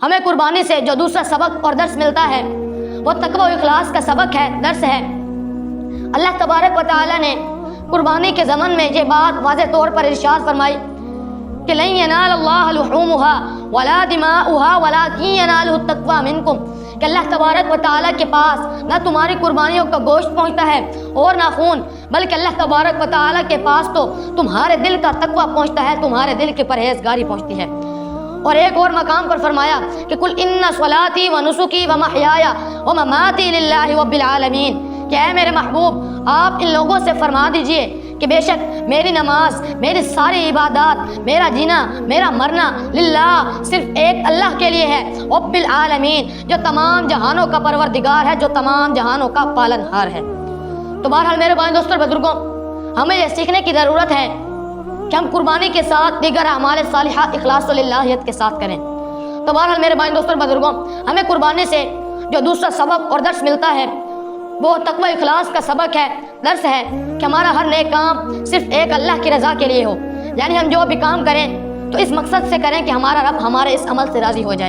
ہمیں قربانی سے جو دوسرا سبق اور درس ملتا ہے وہ تقوی و اخلاص کا سبق ہے، درس ہے۔ اللہ تبارک و تعالی نے قربانی کے ضمن میں یہ بات واضح طور پر ارشاد فرمائی کہ لن ینال اللہ لحومها ولا دماؤها ولکن ینالہ التقوی منکم، کہ اللہ تبارک و تعالیٰ کے پاس نہ تمہاری قربانیوں کا گوشت پہنچتا ہے اور نہ خون، بلکہ اللہ تبارک و تعالیٰ کے پاس تو تمہارے دل کا تقوی پہنچتا ہے، تمہارے دل کی پرہیزگاری پہنچتی ہے۔ اور ایک اور مقام پر فرمایا کہ قل ان صلاتی و نسکی و محیای و مماتی للہ رب العالمین، کہ اے میرے محبوب آپ ان لوگوں سے فرما دیجئے کہ بے شک میری نماز، میری ساری عبادات، میرا جینا، میرا مرنا للہ صرف ایک اللہ کے لیے ہے، رب العالمین، جو تمام جہانوں کا پروردگار ہے، جو تمام جہانوں کا پالن ہار ہے۔ تو بہرحال میرے بھائی دوستوں اور بزرگوں، ہمیں یہ سیکھنے کی ضرورت ہے کہ ہم قربانی کے ساتھ دیگر اعمال صالحہ اخلاص و للہیت کے ساتھ کریں۔ تو بہرحال میرے بھائی دوستوں اور بزرگوں، ہمیں قربانی سے جو دوسرا سبق اور درس ملتا ہے وہ تقوی اخلاص کا سبق ہے، درس ہے کہ ہمارا ہر نیک کام صرف ایک اللہ کی رضا کے لیے ہو، یعنی ہم جو بھی کام کریں تو اس مقصد سے کریں کہ ہمارا رب ہمارے اس عمل سے راضی ہو جائے۔